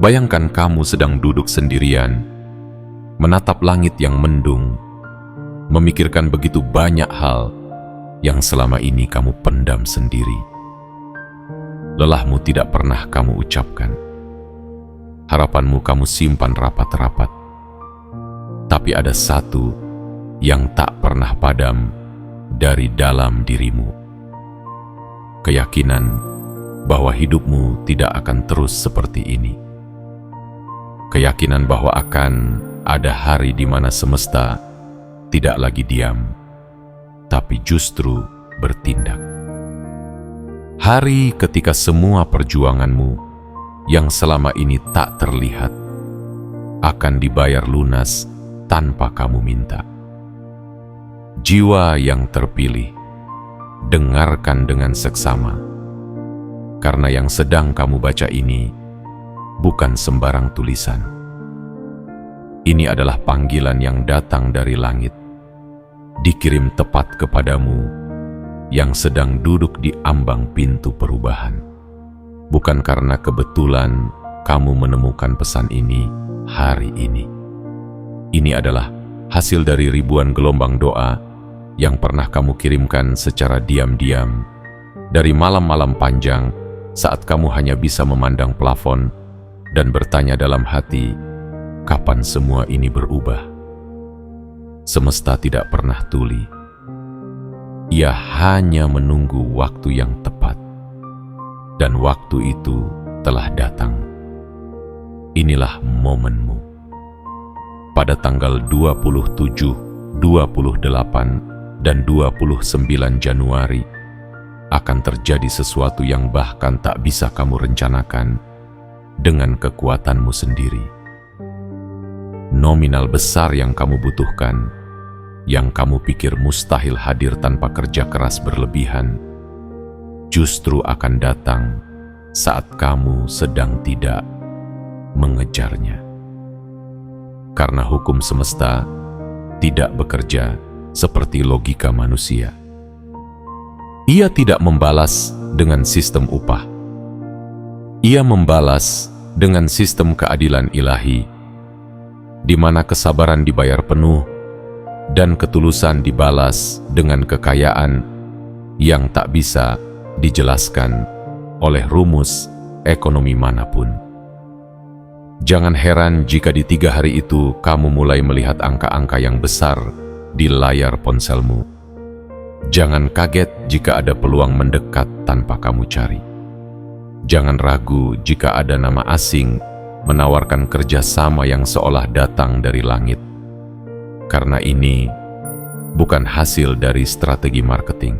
Bayangkan kamu sedang duduk sendirian, menatap langit yang mendung, memikirkan begitu banyak hal yang selama ini kamu pendam sendiri. Lelahmu tidak pernah kamu ucapkan. Harapanmu kamu simpan rapat-rapat. Tapi ada satu yang tak pernah padam dari dalam dirimu. Keyakinan bahwa hidupmu tidak akan terus seperti ini. Keyakinan bahwa akan ada hari di mana semesta tidak lagi diam, tapi justru bertindak. Hari ketika semua perjuanganmu yang selama ini tak terlihat akan dibayar lunas tanpa kamu minta. Jiwa yang terpilih, dengarkan dengan seksama, karena yang sedang kamu baca ini bukan sembarang tulisan. Ini adalah panggilan yang datang dari langit, dikirim tepat kepadamu yang sedang duduk di ambang pintu perubahan. Bukan karena kebetulan kamu menemukan pesan ini hari ini. Ini adalah hasil dari ribuan gelombang doa yang pernah kamu kirimkan secara diam-diam dari malam-malam panjang saat kamu hanya bisa memandang plafon dan bertanya dalam hati, kapan semua ini berubah? Semesta tidak pernah tuli. Ia hanya menunggu waktu yang tepat. Dan waktu itu telah datang. Inilah momenmu. Pada tanggal 27, 28, dan 29 Januari akan terjadi sesuatu yang bahkan tak bisa kamu rencanakan dengan kekuatanmu sendiri. Nominal besar yang kamu butuhkan, yang kamu pikir mustahil hadir tanpa kerja keras berlebihan, justru akan datang saat kamu sedang tidak mengejarnya. Karena hukum semesta tidak bekerja seperti logika manusia. Ia tidak membalas dengan sistem upah. Ia membalas dengan sistem keadilan ilahi, di mana kesabaran dibayar penuh dan ketulusan dibalas dengan kekayaan yang tak bisa dijelaskan oleh rumus ekonomi manapun. Jangan heran jika di 3 hari itu kamu mulai melihat angka-angka yang besar di layar ponselmu. Jangan kaget jika ada peluang mendekat tanpa kamu cari. Jangan ragu jika ada nama asing menawarkan kerjasama yang seolah datang dari langit. Karena ini bukan hasil dari strategi marketing.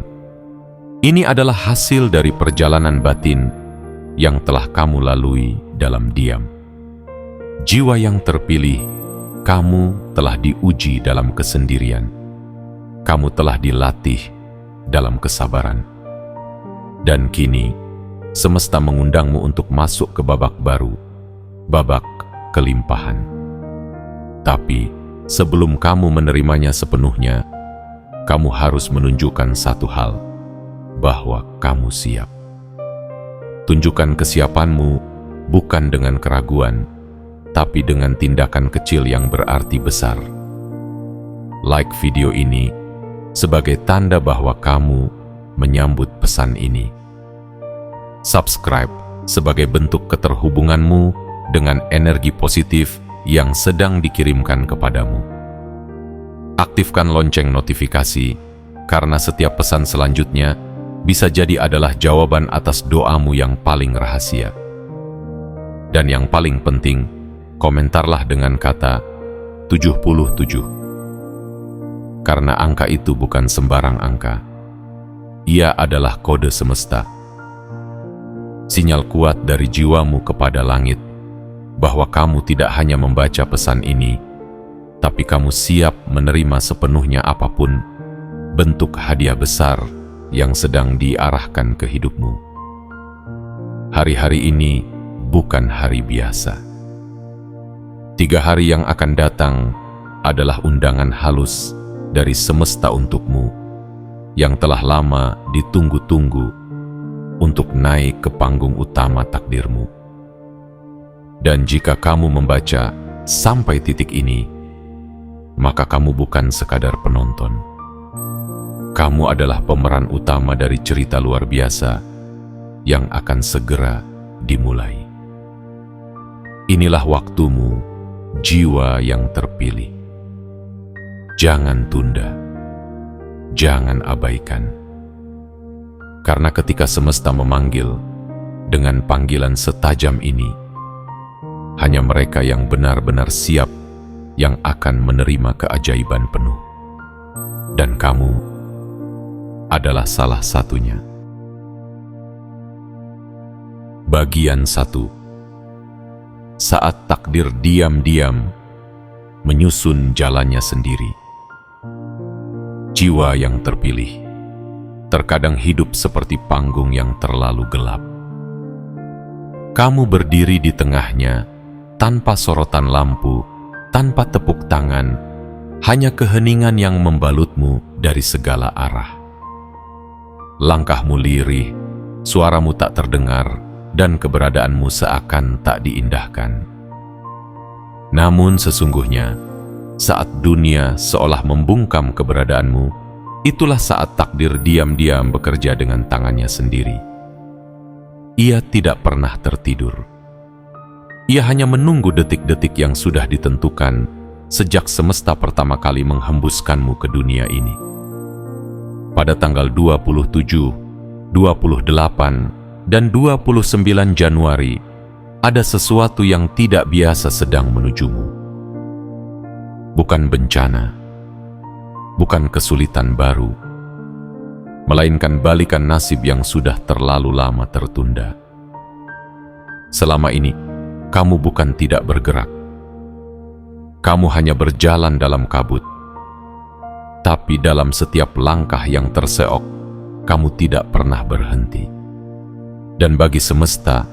Ini adalah hasil dari perjalanan batin yang telah kamu lalui dalam diam. Jiwa yang terpilih, kamu telah diuji dalam kesendirian. Kamu telah dilatih dalam kesabaran. Dan kini, semesta mengundangmu untuk masuk ke babak baru, babak kelimpahan. Tapi, sebelum kamu menerimanya sepenuhnya, kamu harus menunjukkan satu hal, bahwa kamu siap. Tunjukkan kesiapanmu bukan dengan keraguan, tapi dengan tindakan kecil yang berarti besar. Like video ini sebagai tanda bahwa kamu menyambut pesan ini. Subscribe sebagai bentuk keterhubunganmu dengan energi positif yang sedang dikirimkan kepadamu. Aktifkan lonceng notifikasi, karena setiap pesan selanjutnya bisa jadi adalah jawaban atas doamu yang paling rahasia. Dan yang paling penting, komentarlah dengan kata 77. Karena angka itu bukan sembarang angka. Ia adalah kode semesta. Sinyal kuat dari jiwamu kepada langit, bahwa kamu tidak hanya membaca pesan ini, tapi kamu siap menerima sepenuhnya apapun bentuk hadiah besar yang sedang diarahkan ke hidupmu. Hari-hari ini bukan hari biasa. 3 hari yang akan datang adalah undangan halus dari semesta untukmu, yang telah lama ditunggu-tunggu untuk naik ke panggung utama takdirmu. Dan jika kamu membaca sampai titik ini, maka kamu bukan sekadar penonton. Kamu adalah pemeran utama dari cerita luar biasa yang akan segera dimulai. Inilah waktumu, jiwa yang terpilih. Jangan tunda, jangan abaikan. Karena ketika semesta memanggil dengan panggilan setajam ini, hanya mereka yang benar-benar siap yang akan menerima keajaiban penuh. Dan kamu adalah salah satunya. Bagian 1. Saat takdir diam-diam menyusun jalannya sendiri. Jiwa yang terpilih terkadang hidup seperti panggung yang terlalu gelap. Kamu berdiri di tengahnya tanpa sorotan lampu, tanpa tepuk tangan, hanya keheningan yang membalutmu dari segala arah. Langkahmu lirih, suaramu tak terdengar, dan keberadaanmu seakan tak diindahkan. Namun sesungguhnya, saat dunia seolah membungkam keberadaanmu, itulah saat takdir diam-diam bekerja dengan tangannya sendiri. Ia tidak pernah tertidur. Ia hanya menunggu detik-detik yang sudah ditentukan sejak semesta pertama kali menghembuskanmu ke dunia ini. Pada tanggal 27, 28, dan 29 Januari, ada sesuatu yang tidak biasa sedang menujumu. Bukan bencana, bukan kesulitan baru, melainkan balikan nasib yang sudah terlalu lama tertunda. Selama ini, kamu bukan tidak bergerak. Kamu hanya berjalan dalam kabut. Tapi dalam setiap langkah yang terseok, kamu tidak pernah berhenti. Dan bagi semesta,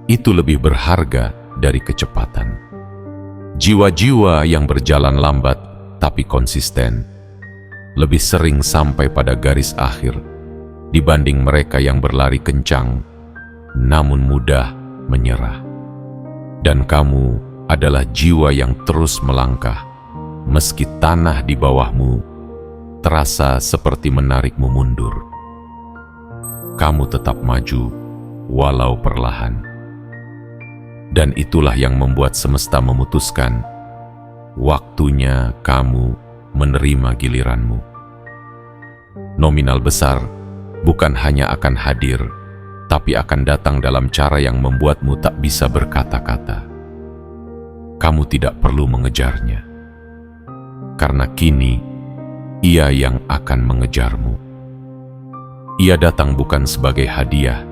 itu lebih berharga dari kecepatan. Jiwa-jiwa yang berjalan lambat tapi konsisten, lebih sering sampai pada garis akhir dibanding mereka yang berlari kencang, namun mudah menyerah. Dan kamu adalah jiwa yang terus melangkah, meski tanah di bawahmu terasa seperti menarikmu mundur. Kamu tetap maju, walau perlahan. Dan itulah yang membuat semesta memutuskan, waktunya kamu menerima giliranmu. Nominal besar bukan hanya akan hadir, tapi akan datang dalam cara yang membuatmu tak bisa berkata-kata. Kamu tidak perlu mengejarnya, karena kini ia yang akan mengejarmu. Ia datang bukan sebagai hadiah,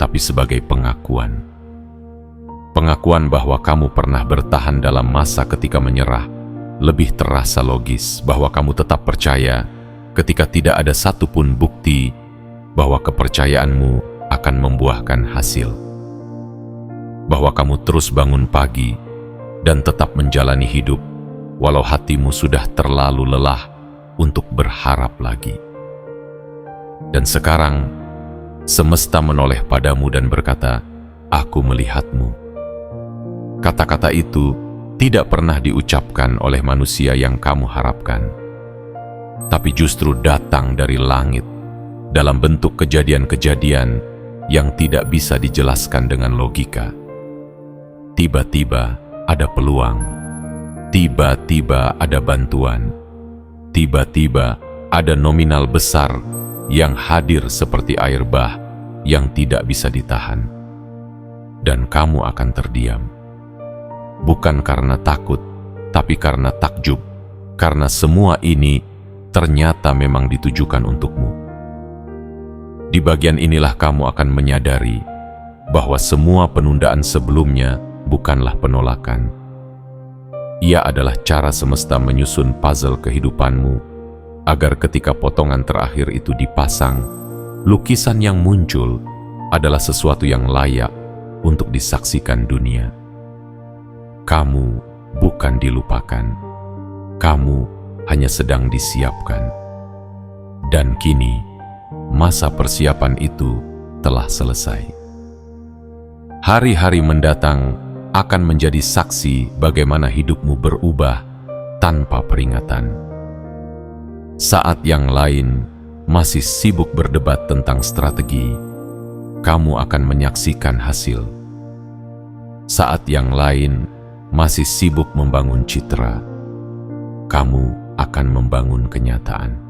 tapi sebagai pengakuan. Pengakuan bahwa kamu pernah bertahan dalam masa ketika menyerah, lebih terasa logis bahwa kamu tetap percaya ketika tidak ada satupun bukti bahwa kepercayaanmu akan membuahkan hasil. Bahwa kamu terus bangun pagi dan tetap menjalani hidup walau hatimu sudah terlalu lelah untuk berharap lagi. Dan sekarang semesta menoleh padamu dan berkata, "Aku melihatmu." Kata-kata itu tidak pernah diucapkan oleh manusia yang kamu harapkan, tapi justru datang dari langit dalam bentuk kejadian-kejadian yang tidak bisa dijelaskan dengan logika. Tiba-tiba ada peluang, tiba-tiba ada bantuan, tiba-tiba ada nominal besar yang hadir seperti air bah yang tidak bisa ditahan. Dan kamu akan terdiam. Bukan karena takut, tapi karena takjub, karena semua ini ternyata memang ditujukan untukmu. Di bagian inilah kamu akan menyadari bahwa semua penundaan sebelumnya bukanlah penolakan. Ia adalah cara semesta menyusun puzzle kehidupanmu, agar ketika potongan terakhir itu dipasang, lukisan yang muncul adalah sesuatu yang layak untuk disaksikan dunia. Kamu bukan dilupakan, kamu hanya sedang disiapkan. Dan kini, masa persiapan itu telah selesai. Hari-hari mendatang akan menjadi saksi bagaimana hidupmu berubah tanpa peringatan. Saat yang lain masih sibuk berdebat tentang strategi, kamu akan menyaksikan hasil. Saat yang lain masih sibuk membangun citra, kamu akan membangun kenyataan.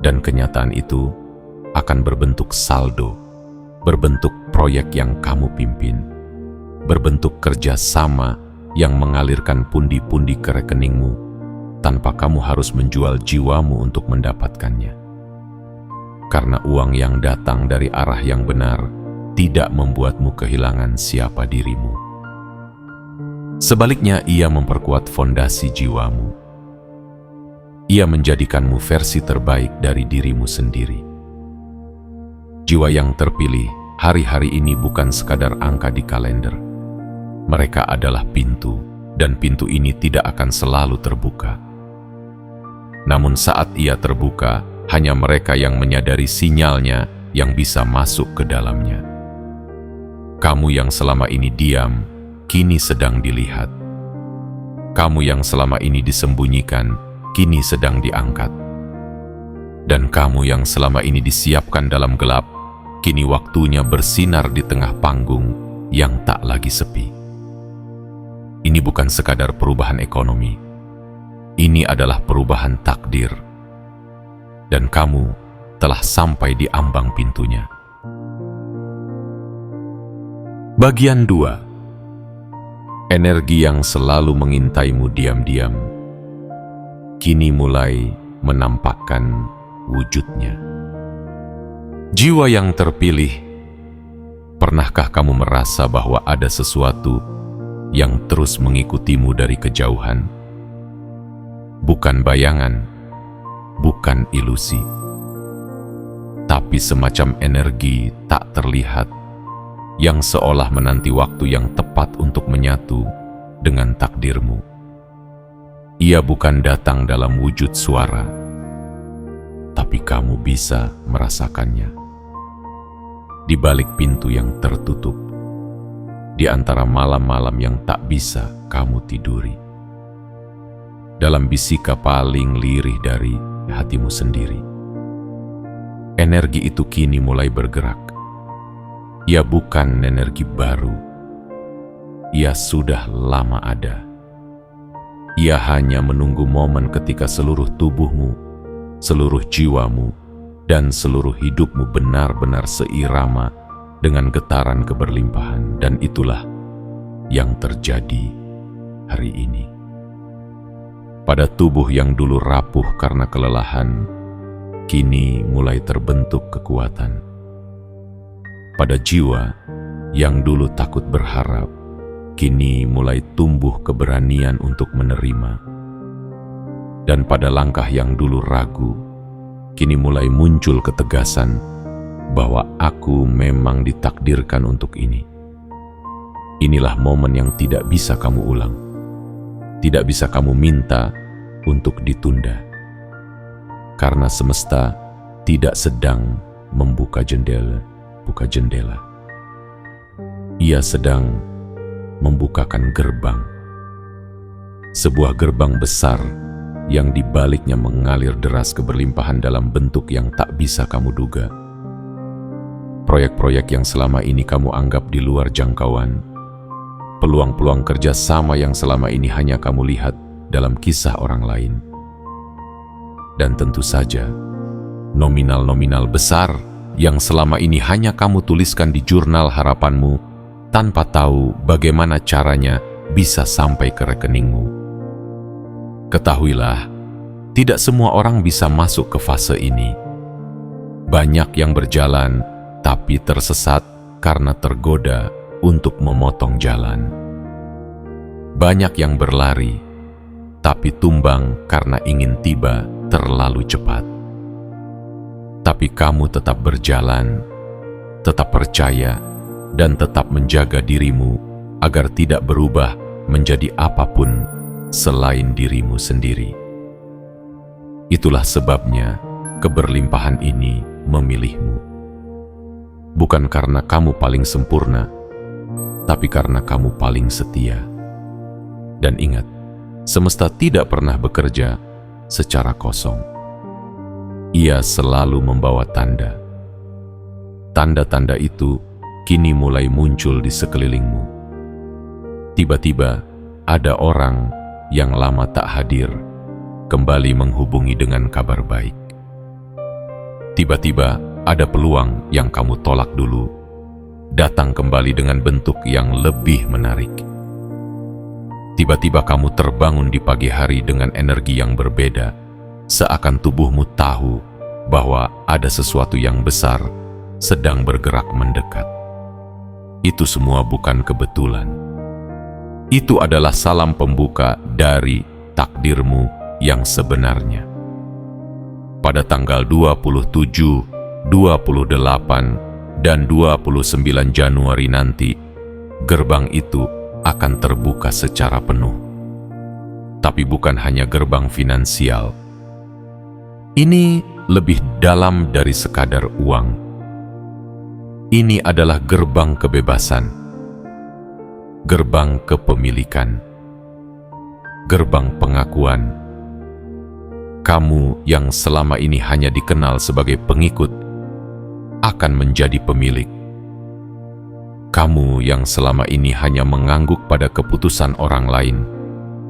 Dan kenyataan itu akan berbentuk saldo, berbentuk proyek yang kamu pimpin, berbentuk kerjasama yang mengalirkan pundi-pundi ke rekeningmu tanpa kamu harus menjual jiwamu untuk mendapatkannya. Karena uang yang datang dari arah yang benar tidak membuatmu kehilangan siapa dirimu. Sebaliknya, ia memperkuat fondasi jiwamu. Ia menjadikanmu versi terbaik dari dirimu sendiri. Jiwa yang terpilih hari-hari ini bukan sekadar angka di kalender. Mereka adalah pintu, dan pintu ini tidak akan selalu terbuka. Namun saat ia terbuka, hanya mereka yang menyadari sinyalnya yang bisa masuk ke dalamnya. Kamu yang selama ini diam, kini sedang dilihat. Kamu yang selama ini disembunyikan, kini sedang diangkat. Dan kamu yang selama ini disiapkan dalam gelap, kini waktunya bersinar di tengah panggung yang tak lagi sepi. Ini bukan sekadar perubahan ekonomi. Ini adalah perubahan takdir. Dan kamu telah sampai di ambang pintunya. Bagian 2. Energi yang selalu mengintaimu diam-diam kini mulai menampakkan wujudnya. Jiwa yang terpilih, pernahkah kamu merasa bahwa ada sesuatu yang terus mengikutimu dari kejauhan? Bukan bayangan, bukan ilusi, tapi semacam energi tak terlihat yang seolah menanti waktu yang tepat untuk menyatu dengan takdirmu. Ia bukan datang dalam wujud suara, tapi kamu bisa merasakannya. Di balik pintu yang tertutup, di antara malam-malam yang tak bisa kamu tiduri, dalam bisika paling lirih dari hatimu sendiri. Energi itu kini mulai bergerak. Ia bukan energi baru. Ia sudah lama ada. Ia hanya menunggu momen ketika seluruh tubuhmu, seluruh jiwamu, dan seluruh hidupmu benar-benar seirama dengan getaran keberlimpahan. Dan itulah yang terjadi hari ini. Pada tubuh yang dulu rapuh karena kelelahan, kini mulai terbentuk kekuatan. Pada jiwa yang dulu takut berharap, kini mulai tumbuh keberanian untuk menerima. Dan pada langkah yang dulu ragu, kini mulai muncul ketegasan bahwa aku memang ditakdirkan untuk ini. Inilah momen yang tidak bisa kamu ulang, tidak bisa kamu minta untuk ditunda. Karena semesta tidak sedang membuka jendela. Ia sedang membukakan gerbang. Sebuah gerbang besar yang di baliknya mengalir deras keberlimpahan dalam bentuk yang tak bisa kamu duga. Proyek-proyek yang selama ini kamu anggap di luar jangkauan, peluang-peluang kerjasama yang selama ini hanya kamu lihat dalam kisah orang lain. Dan tentu saja, nominal-nominal besar yang selama ini hanya kamu tuliskan di jurnal harapanmu tanpa tahu bagaimana caranya bisa sampai ke rekeningmu. Ketahuilah, tidak semua orang bisa masuk ke fase ini. Banyak yang berjalan tapi tersesat karena tergoda untuk memotong jalan. Banyak yang berlari tapi tumbang karena ingin tiba terlalu cepat. Tapi kamu tetap berjalan, tetap percaya, dan tetap menjaga dirimu agar tidak berubah menjadi apapun selain dirimu sendiri. Itulah sebabnya keberlimpahan ini memilihmu. Bukan karena kamu paling sempurna, tapi karena kamu paling setia. Dan ingat, semesta tidak pernah bekerja secara kosong. Ia selalu membawa tanda. Tanda-tanda itu kini mulai muncul di sekelilingmu. Tiba-tiba ada orang yang lama tak hadir kembali menghubungi dengan kabar baik. Tiba-tiba ada peluang yang kamu tolak dulu datang kembali dengan bentuk yang lebih menarik. Tiba-tiba kamu terbangun di pagi hari dengan energi yang berbeda, seakan tubuhmu tahu bahwa ada sesuatu yang besar sedang bergerak mendekat. Itu semua bukan kebetulan. Itu adalah salam pembuka dari takdirmu yang sebenarnya. Pada tanggal 27, 28, dan 29 Januari nanti, gerbang itu akan terbuka secara penuh. Tapi bukan hanya gerbang finansial. Ini lebih dalam dari sekadar uang. Ini adalah gerbang kebebasan, gerbang kepemilikan, gerbang pengakuan. Kamu yang selama ini hanya dikenal sebagai pengikut akan menjadi pemilik. Kamu yang selama ini hanya mengangguk pada keputusan orang lain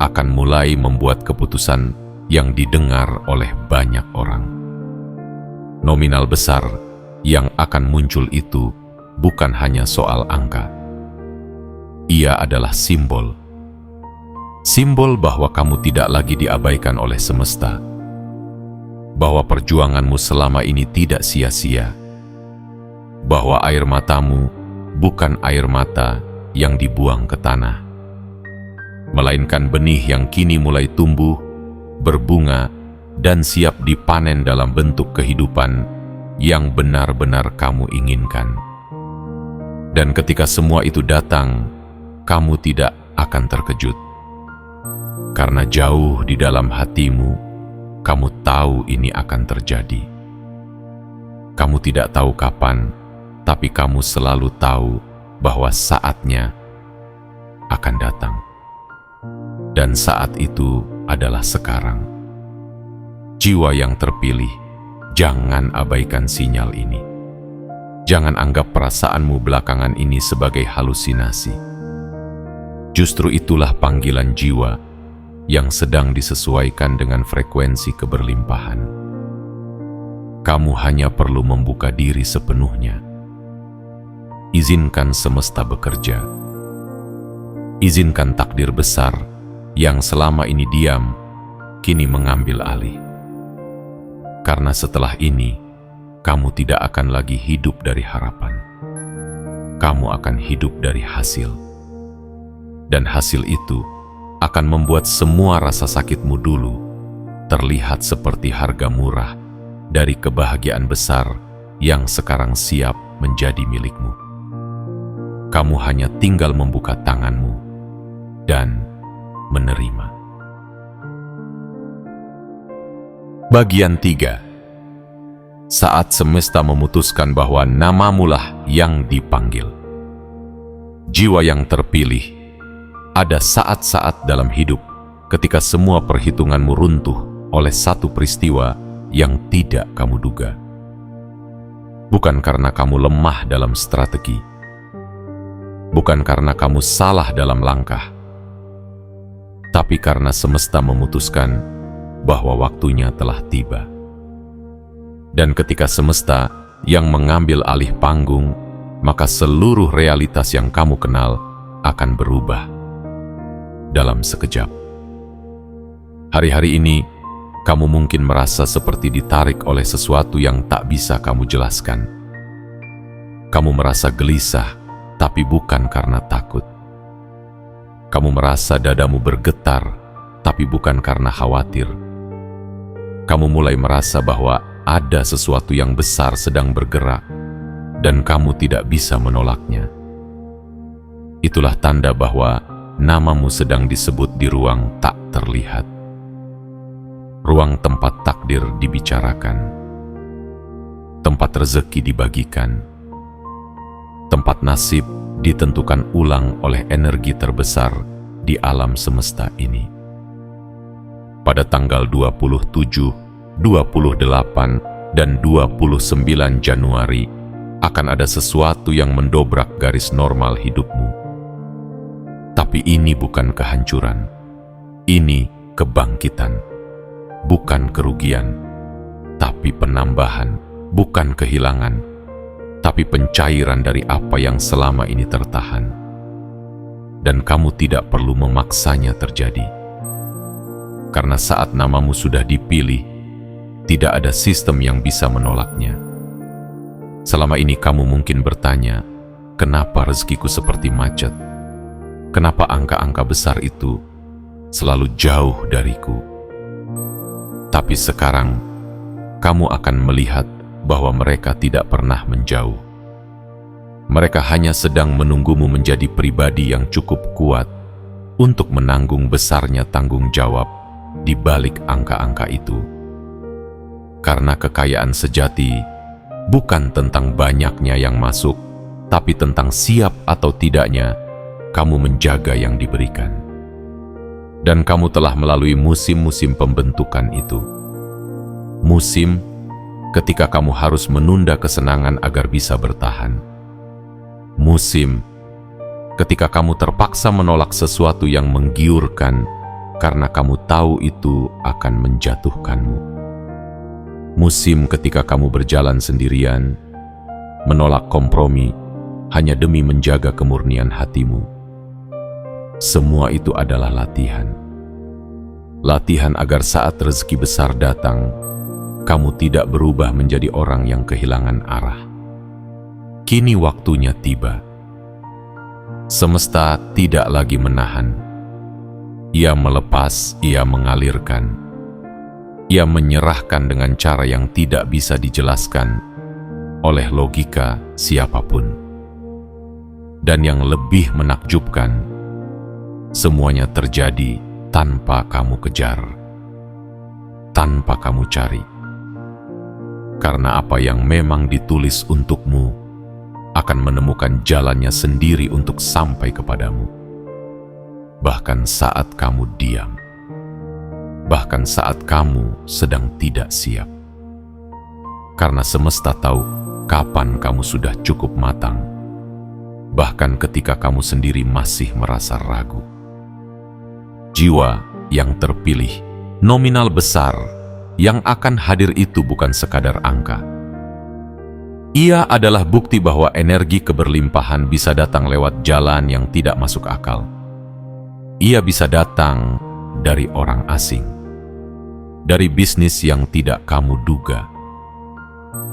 akan mulai membuat keputusan yang didengar oleh banyak orang. Nominal besar yang akan muncul itu bukan hanya soal angka. Ia adalah simbol. Simbol bahwa kamu tidak lagi diabaikan oleh semesta. Bahwa perjuanganmu selama ini tidak sia-sia. Bahwa air matamu bukan air mata yang dibuang ke tanah, melainkan benih yang kini mulai tumbuh, berbunga, dan siap dipanen dalam bentuk kehidupan yang benar-benar kamu inginkan. Dan ketika semua itu datang, kamu tidak akan terkejut. Karena jauh di dalam hatimu, kamu tahu ini akan terjadi. Kamu tidak tahu kapan, tapi kamu selalu tahu bahwa saatnya akan datang. Dan saat itu adalah sekarang. Jiwa yang terpilih, jangan abaikan sinyal ini. Jangan anggap perasaanmu belakangan ini sebagai halusinasi. Justru itulah panggilan jiwa yang sedang disesuaikan dengan frekuensi keberlimpahan. Kamu hanya perlu membuka diri sepenuhnya. Izinkan semesta bekerja. Izinkan takdir besar yang selama ini diam, kini mengambil alih. Karena setelah ini, kamu tidak akan lagi hidup dari harapan. Kamu akan hidup dari hasil. Dan hasil itu akan membuat semua rasa sakitmu dulu terlihat seperti harga murah dari kebahagiaan besar yang sekarang siap menjadi milikmu. Kamu hanya tinggal membuka tanganmu dan menerima. Bagian 3. Saat semesta memutuskan bahwa namamulah yang dipanggil. Jiwa yang terpilih, ada saat-saat dalam hidup ketika semua perhitunganmu runtuh oleh satu peristiwa yang tidak kamu duga. Bukan karena kamu lemah dalam strategi, bukan karena kamu salah dalam langkah, tapi karena semesta memutuskan bahwa waktunya telah tiba. Dan ketika semesta yang mengambil alih panggung, maka seluruh realitas yang kamu kenal akan berubah dalam sekejap. Hari-hari ini, kamu mungkin merasa seperti ditarik oleh sesuatu yang tak bisa kamu jelaskan. Kamu merasa gelisah, tapi bukan karena takut. Kamu merasa dadamu bergetar, tapi bukan karena khawatir. Kamu mulai merasa bahwa ada sesuatu yang besar sedang bergerak, dan kamu tidak bisa menolaknya. Itulah tanda bahwa namamu sedang disebut di ruang tak terlihat. Ruang tempat takdir dibicarakan, tempat rezeki dibagikan, tempat nasib ditentukan ulang oleh energi terbesar di alam semesta ini. Pada tanggal 27, 28, dan 29 Januari akan ada sesuatu yang mendobrak garis normal hidupmu. Tapi ini bukan kehancuran, ini kebangkitan, bukan kerugian, tapi penambahan, bukan kehilangan, tapi pencairan dari apa yang selama ini tertahan. Dan kamu tidak perlu memaksanya terjadi. Karena saat namamu sudah dipilih, tidak ada sistem yang bisa menolaknya. Selama ini kamu mungkin bertanya, kenapa rezekiku seperti macet? Kenapa angka-angka besar itu selalu jauh dariku? Tapi sekarang, kamu akan melihat bahwa mereka tidak pernah menjauh. Mereka hanya sedang menunggumu menjadi pribadi yang cukup kuat untuk menanggung besarnya tanggung jawab di balik angka-angka itu. Karena kekayaan sejati bukan tentang banyaknya yang masuk, tapi tentang siap atau tidaknya kamu menjaga yang diberikan. Dan kamu telah melalui musim-musim pembentukan itu. Musim ketika kamu harus menunda kesenangan agar bisa bertahan. Musim ketika kamu terpaksa menolak sesuatu yang menggiurkan karena kamu tahu itu akan menjatuhkanmu. Musim ketika kamu berjalan sendirian, menolak kompromi hanya demi menjaga kemurnian hatimu. Semua itu adalah latihan. Latihan agar saat rezeki besar datang, kamu tidak berubah menjadi orang yang kehilangan arah. Kini waktunya tiba. Semesta tidak lagi menahan. Ia melepas, ia mengalirkan. Ia menyerahkan dengan cara yang tidak bisa dijelaskan oleh logika siapapun. Dan yang lebih menakjubkan, semuanya terjadi tanpa kamu kejar, tanpa kamu cari. Karena apa yang memang ditulis untukmu akan menemukan jalannya sendiri untuk sampai kepadamu. Bahkan saat kamu diam, bahkan saat kamu sedang tidak siap. Karena semesta tahu kapan kamu sudah cukup matang, bahkan ketika kamu sendiri masih merasa ragu. Jiwa yang terpilih, nominal besar, yang akan hadir itu bukan sekadar angka. Ia adalah bukti bahwa energi keberlimpahan bisa datang lewat jalan yang tidak masuk akal. Ia bisa datang dari orang asing, dari bisnis yang tidak kamu duga,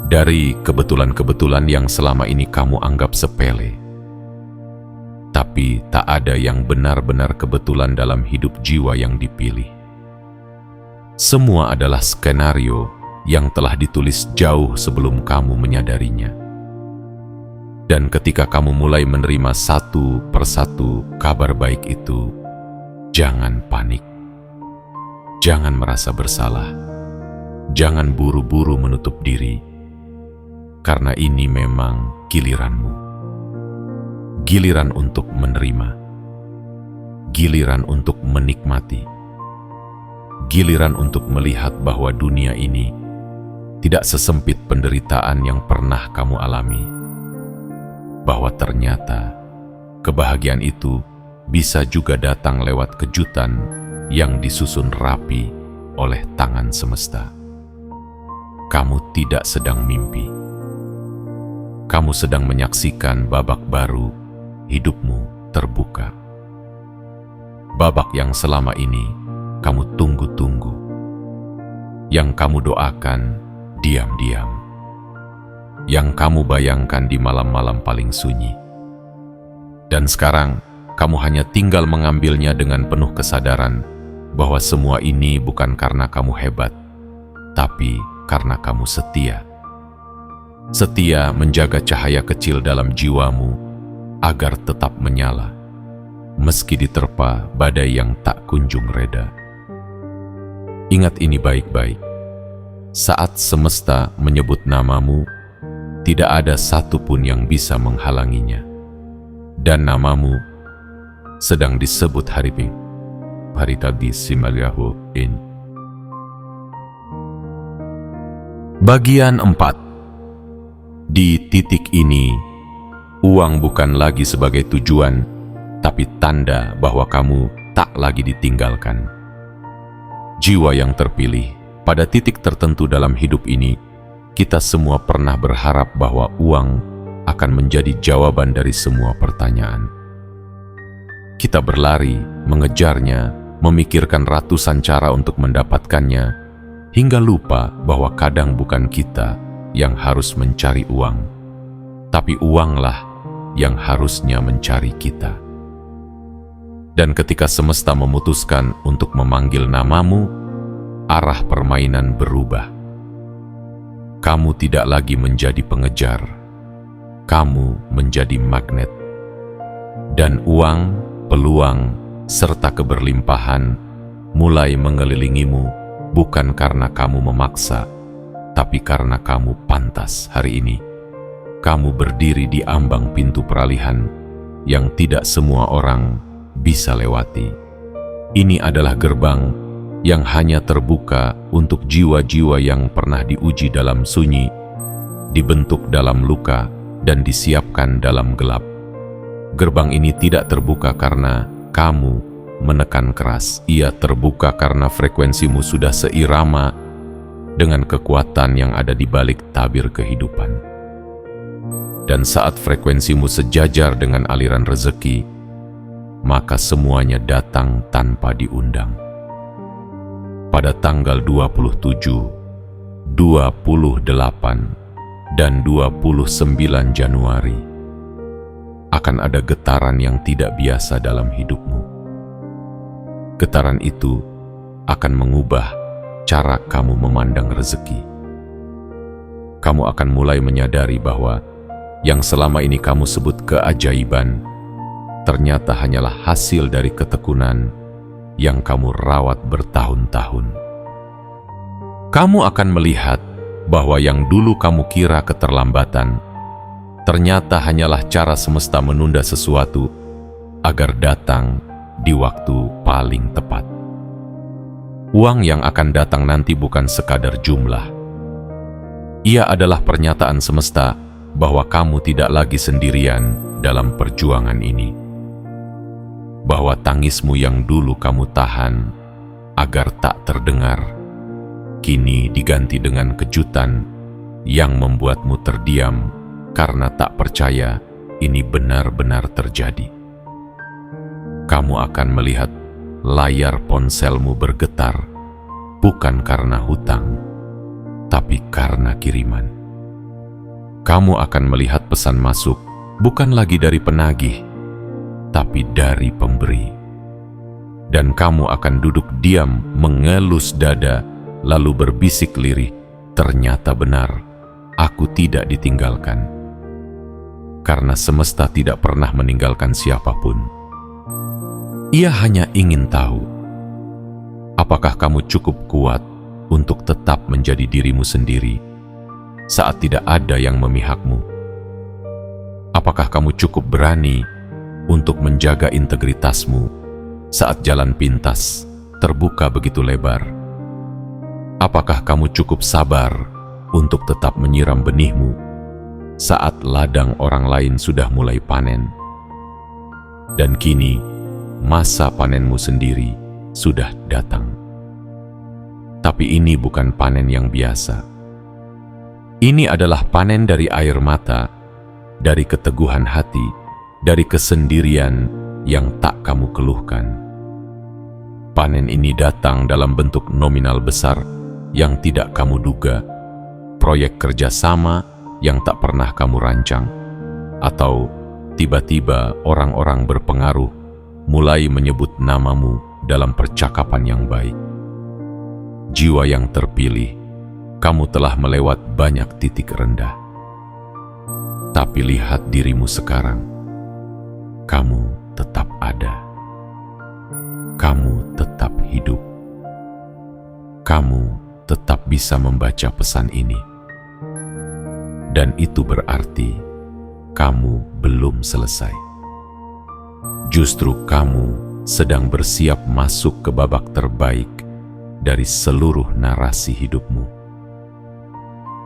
dari kebetulan-kebetulan yang selama ini kamu anggap sepele. Tapi tak ada yang benar-benar kebetulan dalam hidup jiwa yang dipilih. Semua adalah skenario yang telah ditulis jauh sebelum kamu menyadarinya. Dan ketika kamu mulai menerima satu persatu kabar baik itu, jangan panik. Jangan merasa bersalah. Jangan buru-buru menutup diri. Karena ini memang giliranmu. Giliran untuk menerima, giliran untuk menikmati, giliran untuk melihat bahwa dunia ini tidak sesempit penderitaan yang pernah kamu alami, bahwa ternyata kebahagiaan itu bisa juga datang lewat kejutan yang disusun rapi oleh tangan semesta. Kamu tidak sedang mimpi, kamu sedang menyaksikan babak baru. Hidupmu terbuka. Babak yang selama ini kamu tunggu-tunggu. Yang kamu doakan diam-diam. Yang kamu bayangkan di malam-malam paling sunyi. Dan sekarang kamu hanya tinggal mengambilnya dengan penuh kesadaran bahwa semua ini bukan karena kamu hebat, tapi karena kamu setia. Setia menjaga cahaya kecil dalam jiwamu agar tetap menyala, meski diterpa badai yang tak kunjung reda. Ingat ini baik-baik. Saat semesta menyebut namamu, tidak ada satupun yang bisa menghalanginya. dan namamu sedang disebut hari tadi Simaliahu in. Bagian 4. Di titik ini, uang bukan lagi sebagai tujuan, tapi tanda bahwa kamu tak lagi ditinggalkan. Jiwa yang terpilih, pada titik tertentu dalam hidup ini, kita semua pernah berharap bahwa uang akan menjadi jawaban dari semua pertanyaan. Kita berlari, mengejarnya, memikirkan ratusan cara untuk mendapatkannya, hingga lupa bahwa kadang bukan kita yang harus mencari uang, tapi uanglah yang harusnya mencari kita. Dan ketika semesta memutuskan untuk memanggil namamu, arah permainan berubah. Kamu tidak lagi menjadi pengejar, kamu menjadi magnet. Dan uang, peluang, serta keberlimpahan mulai mengelilingimu, bukan karena kamu memaksa, tapi karena kamu pantas. Hari ini, kamu berdiri di ambang pintu peralihan yang tidak semua orang bisa lewati. Ini adalah gerbang yang hanya terbuka untuk jiwa-jiwa yang pernah diuji dalam sunyi, dibentuk dalam luka, dan disiapkan dalam gelap. Gerbang ini tidak terbuka karena kamu menekan keras. Ia terbuka karena frekuensimu sudah seirama dengan kekuatan yang ada di balik tabir kehidupan. Dan saat frekuensimu sejajar dengan aliran rezeki, maka semuanya datang tanpa diundang. Pada tanggal 27, 28, dan 29 Januari, akan ada getaran yang tidak biasa dalam hidupmu. Getaran itu akan mengubah cara kamu memandang rezeki. Kamu akan mulai menyadari bahwa yang selama ini kamu sebut keajaiban ternyata hanyalah hasil dari ketekunan yang kamu rawat bertahun-tahun. Kamu akan melihat bahwa yang dulu kamu kira keterlambatan ternyata hanyalah cara semesta menunda sesuatu agar datang di waktu paling tepat. Uang yang akan datang nanti bukan sekadar jumlah. Ia adalah pernyataan semesta bahwa kamu tidak lagi sendirian dalam perjuangan ini. Bahwa tangismu yang dulu kamu tahan agar tak terdengar, kini diganti dengan kejutan yang membuatmu terdiam karena tak percaya ini benar-benar terjadi. Kamu akan melihat layar ponselmu bergetar, bukan karena hutang, tapi karena kiriman. Kamu akan melihat pesan masuk, bukan lagi dari penagih, tapi dari pemberi. Dan kamu akan duduk diam, mengelus dada, lalu berbisik lirih, ternyata benar, aku tidak ditinggalkan. Karena semesta tidak pernah meninggalkan siapapun. Ia hanya ingin tahu, apakah kamu cukup kuat untuk tetap menjadi dirimu sendiri saat tidak ada yang memihakmu? Apakah kamu cukup berani untuk menjaga integritasmu saat jalan pintas terbuka begitu lebar? Apakah kamu cukup sabar untuk tetap menyiram benihmu saat ladang orang lain sudah mulai panen? Dan kini, masa panenmu sendiri sudah datang. Tapi ini bukan panen yang biasa. Ini adalah panen dari air mata, dari keteguhan hati, dari kesendirian yang tak kamu keluhkan. Panen ini datang dalam bentuk nominal besar yang tidak kamu duga, proyek kerjasama yang tak pernah kamu rancang, atau tiba-tiba orang-orang berpengaruh mulai menyebut namamu dalam percakapan yang baik. Jiwa yang terpilih, kamu telah melewat banyak titik rendah. Tapi lihat dirimu sekarang. Kamu tetap ada. Kamu tetap hidup. Kamu tetap bisa membaca pesan ini. Dan itu berarti kamu belum selesai. justru kamu sedang bersiap masuk ke babak terbaik dari seluruh narasi hidupmu.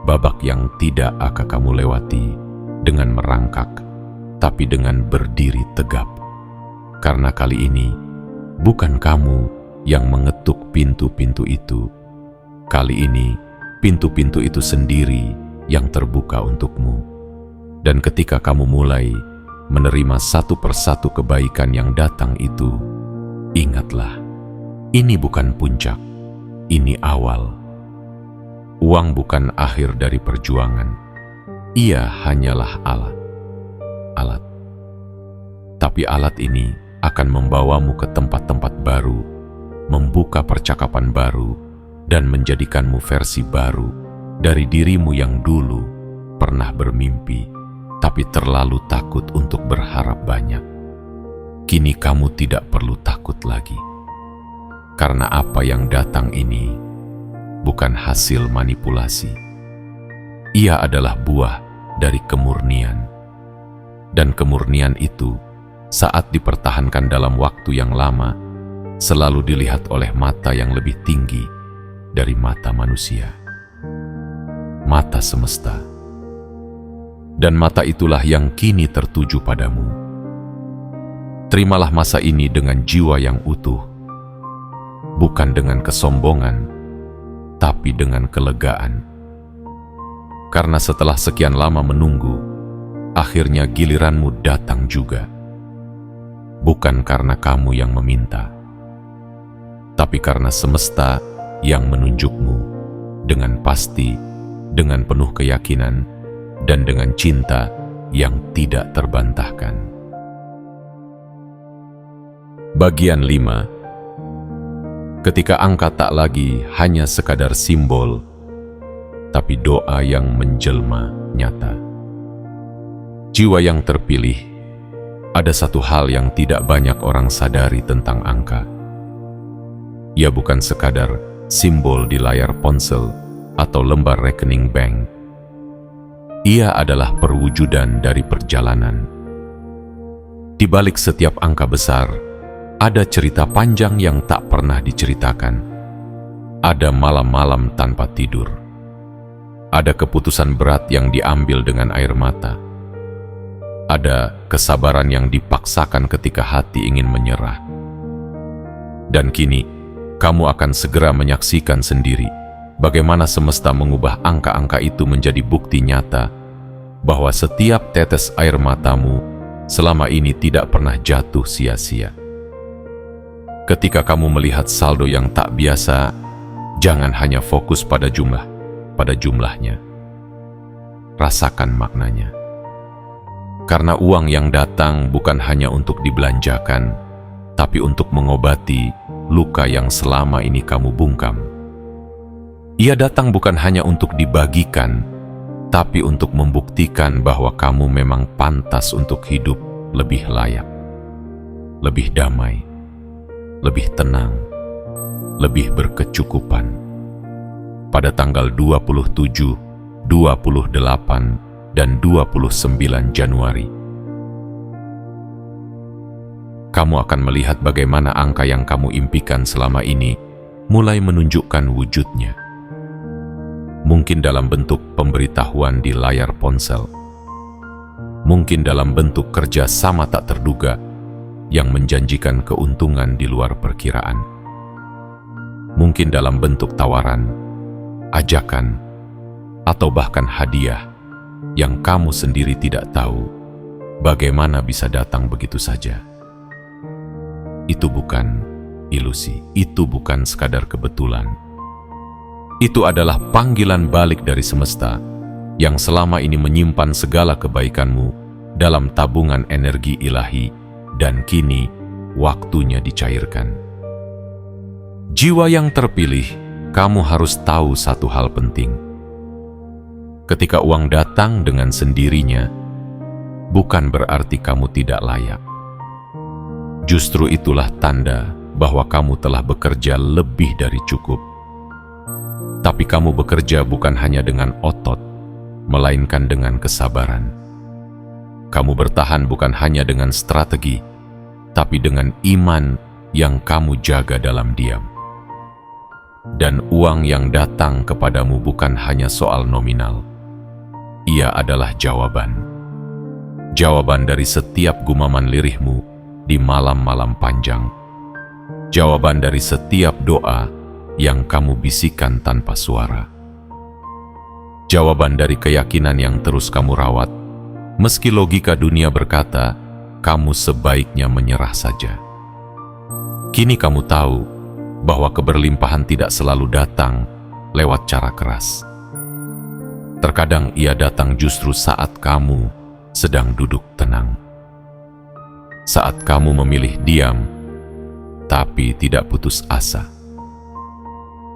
Babak yang tidak akan kamu lewati dengan merangkak, tapi dengan berdiri tegap. Karena kali ini, bukan kamu yang mengetuk pintu-pintu itu. Kali ini, pintu-pintu itu sendiri yang terbuka untukmu. Dan ketika kamu mulai menerima satu persatu kebaikan yang datang itu, ingatlah, ini bukan puncak, ini awal. Uang bukan akhir dari perjuangan, ia hanyalah alat. Alat. Tapi alat ini akan membawamu ke tempat-tempat baru, membuka percakapan baru, dan menjadikanmu versi baru dari dirimu yang dulu pernah bermimpi, tapi terlalu takut untuk berharap banyak. Kini kamu tidak perlu takut lagi, karena apa yang datang ini bukan hasil manipulasi. Ia adalah buah dari kemurnian. Dan kemurnian itu, saat dipertahankan dalam waktu yang lama, selalu dilihat oleh mata yang lebih tinggi dari mata manusia. Mata semesta. Dan mata itulah yang kini tertuju padamu. Terimalah masa ini dengan jiwa yang utuh, bukan dengan kesombongan, tapi dengan kelegaan. Karena setelah sekian lama menunggu, akhirnya giliranmu datang juga. Bukan karena kamu yang meminta, tapi karena semesta yang menunjukmu dengan pasti, dengan penuh keyakinan, dan dengan cinta yang tidak terbantahkan. Bagian 5. Ketika angka tak lagi hanya sekadar simbol, tapi doa yang menjelma nyata. Jiwa yang terpilih, ada satu hal yang tidak banyak orang sadari tentang angka. Ia bukan sekadar simbol di layar ponsel atau lembar rekening bank. Ia adalah perwujudan dari perjalanan. Di balik setiap angka besar, ada cerita panjang yang tak pernah diceritakan. Ada malam-malam tanpa tidur. Ada keputusan berat yang diambil dengan air mata. Ada kesabaran yang dipaksakan ketika hati ingin menyerah. Dan kini, kamu akan segera menyaksikan sendiri bagaimana semesta mengubah angka-angka itu menjadi bukti nyata bahwa setiap tetes air matamu selama ini tidak pernah jatuh sia-sia. Ketika kamu melihat saldo yang tak biasa, jangan hanya fokus pada jumlahnya. Rasakan maknanya. Karena uang yang datang bukan hanya untuk dibelanjakan, tapi untuk mengobati luka yang selama ini kamu bungkam. Ia datang bukan hanya untuk dibagikan, tapi untuk membuktikan bahwa kamu memang pantas untuk hidup lebih layak, lebih damai, lebih tenang, lebih berkecukupan. Pada tanggal 27, 28, dan 29 Januari, kamu akan melihat bagaimana angka yang kamu impikan selama ini mulai menunjukkan wujudnya. Mungkin dalam bentuk pemberitahuan di layar ponsel, mungkin dalam bentuk kerja sama tak terduga yang menjanjikan keuntungan di luar perkiraan. Mungkin dalam bentuk tawaran, ajakan, atau bahkan hadiah yang kamu sendiri tidak tahu bagaimana bisa datang begitu saja. Itu bukan ilusi, itu bukan sekadar kebetulan. Itu adalah panggilan balik dari semesta yang selama ini menyimpan segala kebaikanmu dalam tabungan energi ilahi. Dan kini, waktunya dicairkan. Jiwa yang terpilih, kamu harus tahu satu hal penting. Ketika uang datang dengan sendirinya, bukan berarti kamu tidak layak. Justru itulah tanda bahwa kamu telah bekerja lebih dari cukup. Tapi kamu bekerja bukan hanya dengan otot, melainkan dengan kesabaran. Kamu bertahan bukan hanya dengan strategi, tapi dengan iman yang kamu jaga dalam diam. Dan uang yang datang kepadamu bukan hanya soal nominal. Ia adalah jawaban. Jawaban dari setiap gumaman lirihmu di malam-malam panjang. Jawaban dari setiap doa yang kamu bisikan tanpa suara. Jawaban dari keyakinan yang terus kamu rawat, meski logika dunia berkata, kamu sebaiknya menyerah saja. Kini kamu tahu bahwa keberlimpahan tidak selalu datang lewat cara keras. Terkadang ia datang justru saat kamu sedang duduk tenang. Saat kamu memilih diam, tapi tidak putus asa.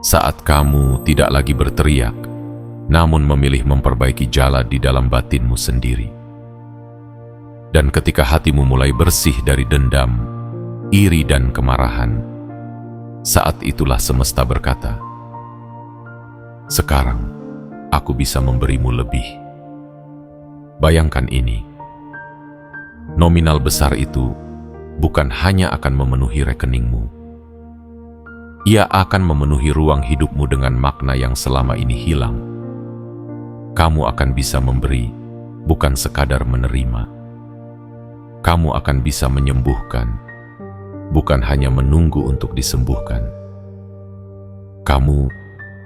Saat kamu tidak lagi berteriak, namun memilih memperbaiki jalan di dalam batinmu sendiri. Dan ketika hatimu mulai bersih dari dendam, iri dan kemarahan, saat itulah semesta berkata, sekarang aku bisa memberimu lebih. Bayangkan ini, nominal besar itu bukan hanya akan memenuhi rekeningmu. Ia akan memenuhi ruang hidupmu dengan makna yang selama ini hilang. Kamu akan bisa memberi, bukan sekadar menerima. Kamu akan bisa menyembuhkan, bukan hanya menunggu untuk disembuhkan. Kamu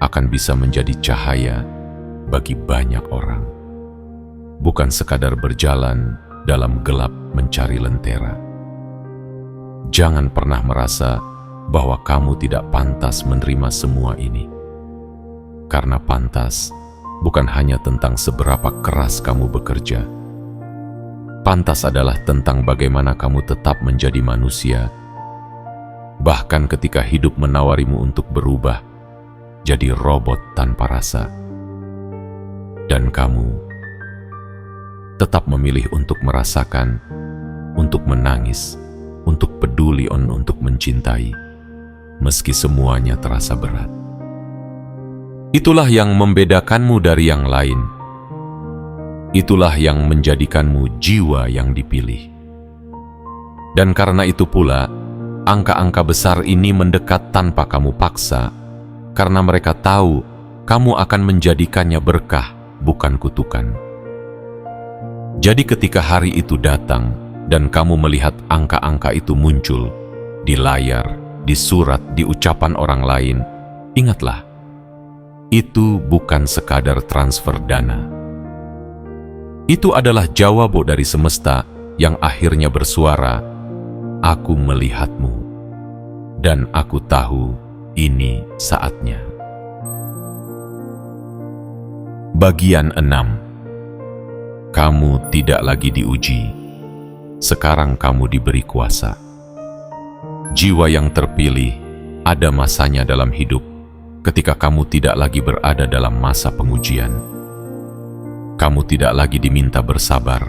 akan bisa menjadi cahaya bagi banyak orang, bukan sekadar berjalan dalam gelap mencari lentera. Jangan pernah merasa bahwa kamu tidak pantas menerima semua ini. Karena pantas bukan hanya tentang seberapa keras kamu bekerja. Pantas adalah tentang bagaimana kamu tetap menjadi manusia, bahkan ketika hidup menawarimu untuk berubah jadi robot tanpa rasa. Dan kamu tetap memilih untuk merasakan, untuk menangis, untuk peduli, untuk mencintai, meski semuanya terasa berat. Itulah yang membedakanmu dari yang lain. Itulah yang menjadikanmu jiwa yang dipilih. Dan karena itu pula, angka-angka besar ini mendekat tanpa kamu paksa, karena mereka tahu kamu akan menjadikannya berkah, bukan kutukan. Jadi ketika hari itu datang, dan kamu melihat angka-angka itu muncul di layar, di surat, di ucapan orang lain, ingatlah, itu bukan sekadar transfer dana. Itu adalah jawaban dari semesta yang akhirnya bersuara, aku melihatmu, dan aku tahu ini saatnya. Bagian 6. Kamu tidak lagi diuji, sekarang kamu diberi kuasa. Jiwa yang terpilih ada masanya dalam hidup ketika kamu tidak lagi berada dalam masa pengujian. Kamu tidak lagi diminta bersabar,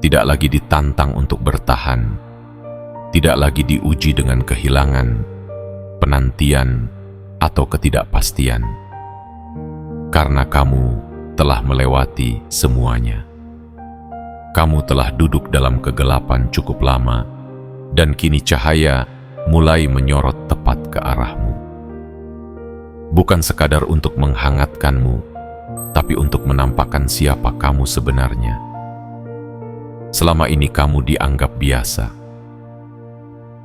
tidak lagi ditantang untuk bertahan, tidak lagi diuji dengan kehilangan, penantian, atau ketidakpastian. Karena kamu telah melewati semuanya. Kamu telah duduk dalam kegelapan cukup lama, dan kini cahaya mulai menyorot tepat ke arahmu. Bukan sekadar untuk menghangatkanmu, tapi untuk menampakkan siapa kamu sebenarnya. Selama ini kamu dianggap biasa,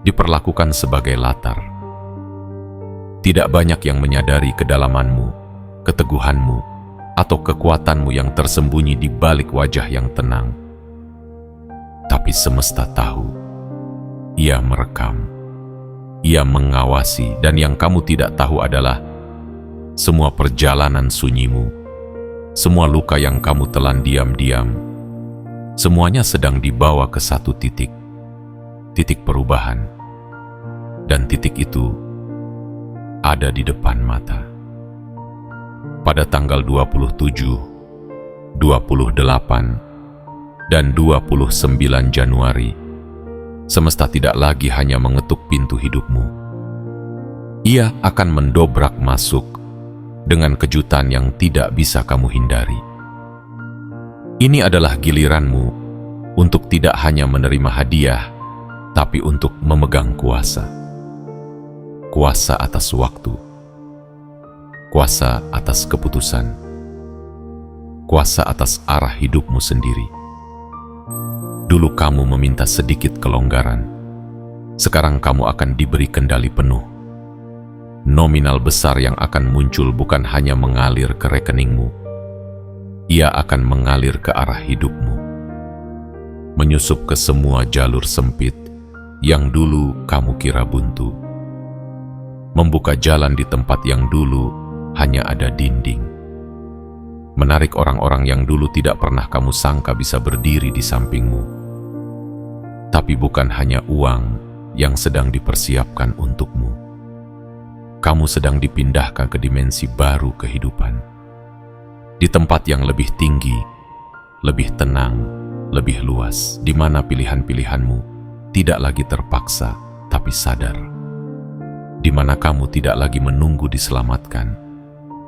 diperlakukan sebagai latar. Tidak banyak yang menyadari kedalamanmu, keteguhanmu, atau kekuatanmu yang tersembunyi di balik wajah yang tenang. Tapi semesta tahu. Ia merekam, ia mengawasi, dan yang kamu tidak tahu adalah semua perjalanan sunyimu, semua luka yang kamu telan diam-diam, semuanya sedang dibawa ke satu titik perubahan, dan titik itu ada di depan mata. Pada tanggal 27, 28, dan 29 Januari, semesta tidak lagi hanya mengetuk pintu hidupmu. Ia akan mendobrak masuk dengan kejutan yang tidak bisa kamu hindari. Ini adalah giliranmu untuk tidak hanya menerima hadiah, tapi untuk memegang kuasa. Kuasa atas waktu, kuasa atas keputusan, kuasa atas arah hidupmu sendiri. Dulu kamu meminta sedikit kelonggaran, sekarang kamu akan diberi kendali penuh. Nominal besar yang akan muncul bukan hanya mengalir ke rekeningmu, ia akan mengalir ke arah hidupmu, menyusup ke semua jalur sempit yang dulu kamu kira buntu, membuka jalan di tempat yang dulu hanya ada dinding, menarik orang-orang yang dulu tidak pernah kamu sangka bisa berdiri di sampingmu. Tapi bukan hanya uang yang sedang dipersiapkan untukmu. Kamu sedang dipindahkan ke dimensi baru kehidupan, di tempat yang lebih tinggi, lebih tenang, lebih luas, di mana pilihan-pilihanmu tidak lagi terpaksa, tapi sadar. Di mana kamu tidak lagi menunggu diselamatkan,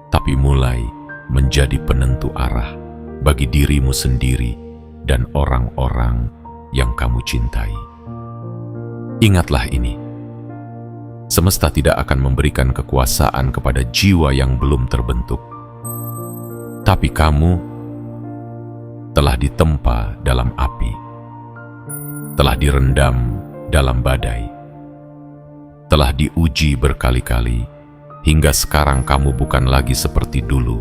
tapi mulai menjadi penentu arah bagi dirimu sendiri dan orang-orang yang kamu cintai. Ingatlah ini, semesta tidak akan memberikan kekuasaan kepada jiwa yang belum terbentuk. Tapi kamu telah ditempa dalam api, telah direndam dalam badai, telah diuji berkali-kali, hingga sekarang kamu bukan lagi seperti dulu.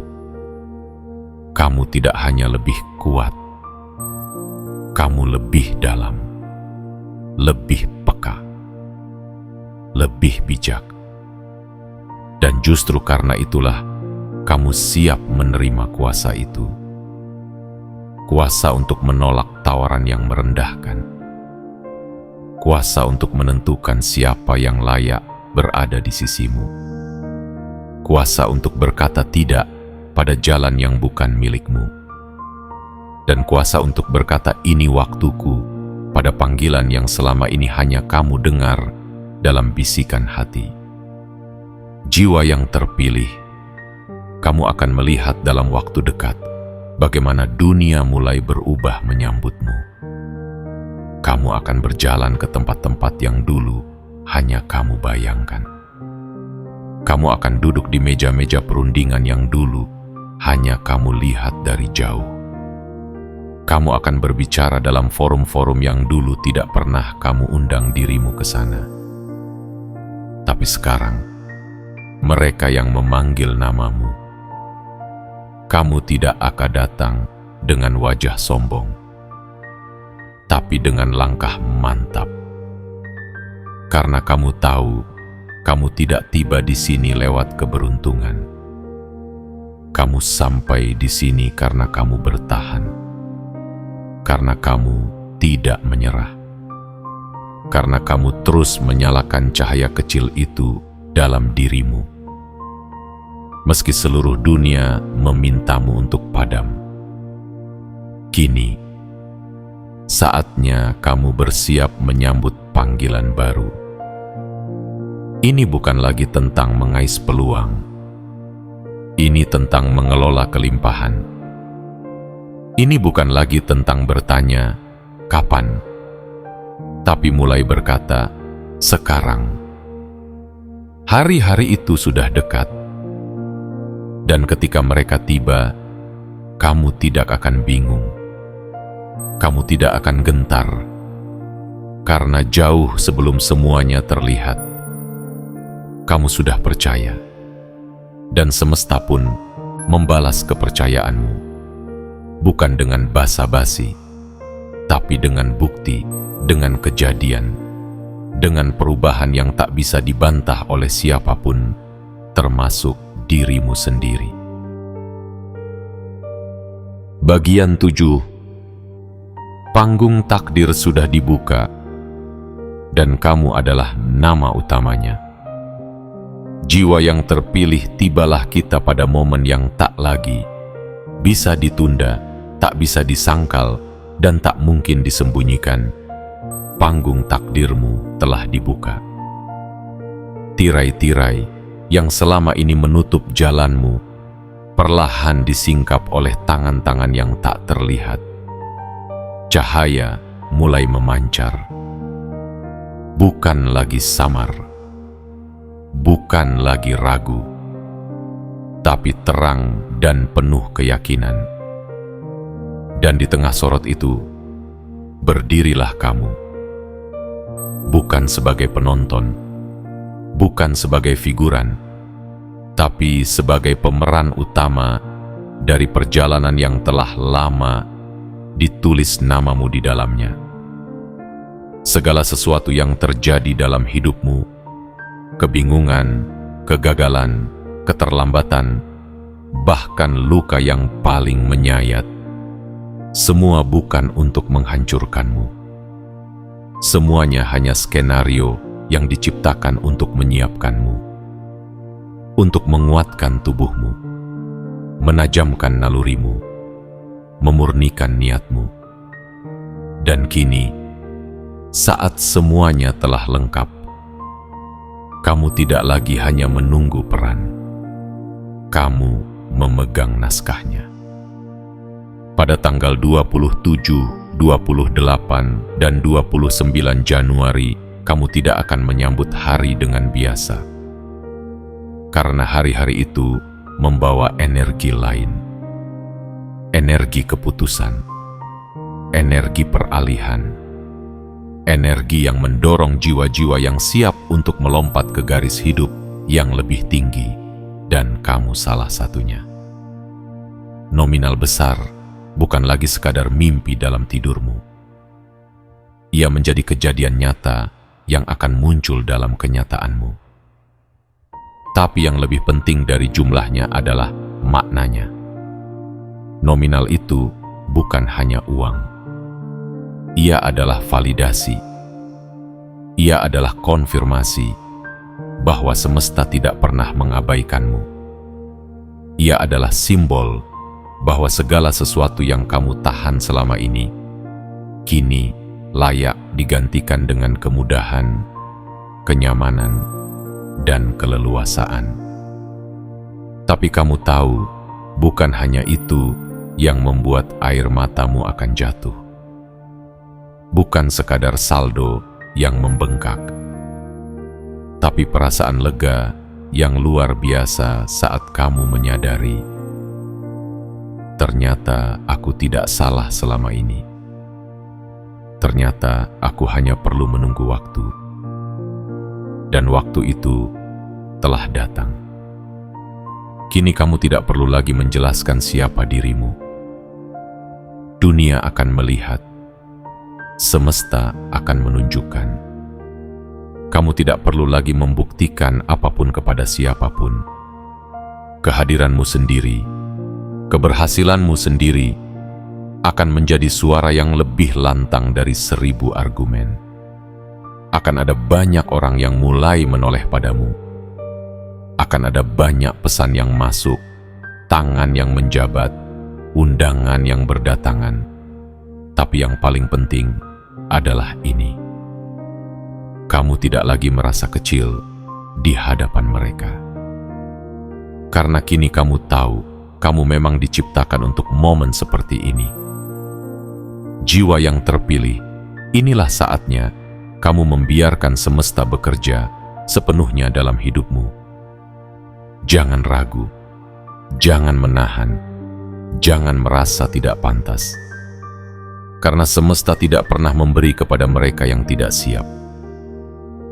Kamu tidak hanya lebih kuat, kamu lebih dalam, lebih peka, lebih bijak. Dan justru karena itulah kamu siap menerima kuasa itu. Kuasa untuk menolak tawaran yang merendahkan. Kuasa untuk menentukan siapa yang layak berada di sisimu. Kuasa untuk berkata tidak pada jalan yang bukan milikmu. Dan kuasa untuk berkata ini waktuku pada panggilan yang selama ini hanya kamu dengar dalam bisikan hati. Jiwa yang terpilih, kamu akan melihat dalam waktu dekat bagaimana dunia mulai berubah menyambutmu. Kamu akan berjalan ke tempat-tempat yang dulu hanya kamu bayangkan. Kamu akan duduk di meja-meja perundingan yang dulu hanya kamu lihat dari jauh. Kamu akan berbicara dalam forum-forum yang dulu tidak pernah kamu undang dirimu ke sana. Tapi sekarang, mereka yang memanggil namamu, kamu tidak akan datang dengan wajah sombong, tapi dengan langkah mantap. Karena kamu tahu, kamu tidak tiba di sini lewat keberuntungan. Kamu sampai di sini karena kamu bertahan. Karena kamu tidak menyerah. Karena kamu terus menyalakan cahaya kecil itu dalam dirimu. Meski seluruh dunia memintamu untuk padam. Kini, saatnya kamu bersiap menyambut panggilan baru. Ini bukan lagi tentang mengais peluang. Ini tentang mengelola kelimpahan. Ini bukan lagi tentang bertanya, kapan? Tapi mulai berkata, sekarang. Hari-hari itu sudah dekat. Dan ketika mereka tiba, kamu tidak akan bingung. Kamu tidak akan gentar. Karena jauh sebelum semuanya terlihat, kamu sudah percaya. Dan semesta pun membalas kepercayaanmu. Bukan dengan basa-basi, tapi dengan bukti, dengan kejadian, dengan perubahan yang tak bisa dibantah oleh siapapun, termasuk dirimu sendiri. Bagian 7. Panggung takdir sudah dibuka, dan kamu adalah nama utamanya. Jiwa yang terpilih, tibalah kita pada momen yang tak lagi bisa ditunda, tak bisa disangkal, dan tak mungkin disembunyikan. Panggung takdirmu telah dibuka. Tirai-tirai yang selama ini menutup jalanmu perlahan disingkap oleh tangan-tangan yang tak terlihat. Cahaya mulai memancar. bukan lagi samar, bukan lagi ragu, tapi terang dan penuh keyakinan. Dan di tengah sorot itu, berdirilah kamu, bukan sebagai penonton, bukan sebagai figuran, tapi sebagai pemeran utama dari perjalanan yang telah lama ditulis namamu di dalamnya. Segala sesuatu yang terjadi dalam hidupmu, kebingungan, kegagalan, keterlambatan, bahkan luka yang paling menyayat, semua bukan untuk menghancurkanmu. Semuanya hanya skenario yang diciptakan untuk menyiapkanmu, untuk menguatkan tubuhmu, menajamkan nalurimu, memurnikan niatmu. Dan kini, saat semuanya telah lengkap, kamu tidak lagi hanya menunggu peran, kamu memegang naskahnya. Pada tanggal 27, 28, dan 29 Januari, kamu tidak akan menyambut hari dengan biasa. Karena hari-hari itu membawa energi lain. Energi keputusan. Energi peralihan. Energi yang mendorong jiwa-jiwa yang siap untuk melompat ke garis hidup yang lebih tinggi, dan kamu salah satunya. Nominal besar bukan lagi sekadar mimpi dalam tidurmu. Ia menjadi kejadian nyata yang akan muncul dalam kenyataanmu. Tapi yang lebih penting dari jumlahnya adalah maknanya. Nominal itu bukan hanya uang. Ia adalah validasi. Ia adalah konfirmasi bahwa semesta tidak pernah mengabaikanmu. Ia adalah simbol bahwa segala sesuatu yang kamu tahan selama ini kini layak digantikan dengan kemudahan, kenyamanan, dan keleluasaan. Tapi kamu tahu, bukan hanya itu yang membuat air matamu akan jatuh. Bukan sekadar saldo yang membengkak, tapi perasaan lega yang luar biasa saat kamu menyadari, ternyata aku tidak salah selama ini. Ternyata aku hanya perlu menunggu waktu. Dan waktu itu telah datang. Kini kamu tidak perlu lagi menjelaskan siapa dirimu. Dunia akan melihat. Semesta akan menunjukkan. Kamu tidak perlu lagi membuktikan apapun kepada siapapun. Kehadiranmu sendiri, keberhasilanmu sendiri akan menjadi suara yang lebih lantang dari 1000 argumen. Akan ada banyak orang yang mulai menoleh padamu. Akan ada banyak pesan yang masuk, tangan yang menjabat, undangan yang berdatangan. Tapi yang paling penting adalah ini. Kamu tidak lagi merasa kecil di hadapan mereka. Karena kini kamu tahu, kamu memang diciptakan untuk momen seperti ini. Jiwa yang terpilih, inilah saatnya kamu membiarkan semesta bekerja sepenuhnya dalam hidupmu. Jangan ragu, jangan menahan, jangan merasa tidak pantas. Karena semesta tidak pernah memberi kepada mereka yang tidak siap.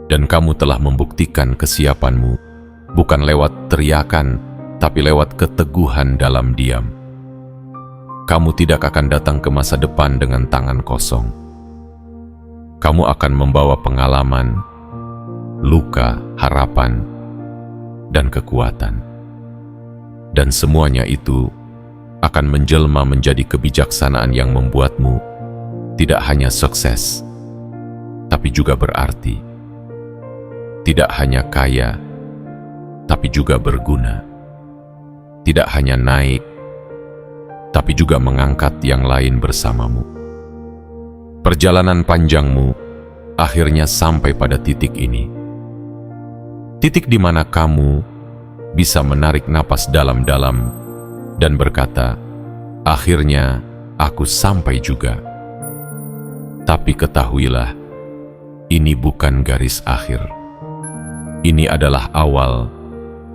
Dan kamu telah membuktikan kesiapanmu, bukan lewat teriakan, tapi lewat keteguhan dalam diam. Kamu tidak akan datang ke masa depan dengan tangan kosong. Kamu akan membawa pengalaman, luka, harapan, dan kekuatan. Dan semuanya itu akan menjelma menjadi kebijaksanaan yang membuatmu tidak hanya sukses, tapi juga berarti. Tidak hanya kaya, tapi juga berguna. Tidak hanya naik, tapi juga mengangkat yang lain bersamamu. Perjalanan panjangmu akhirnya sampai pada titik ini. Titik di mana kamu bisa menarik napas dalam-dalam dan berkata, akhirnya aku sampai juga. Tapi ketahuilah, Ini bukan garis akhir. Ini adalah awal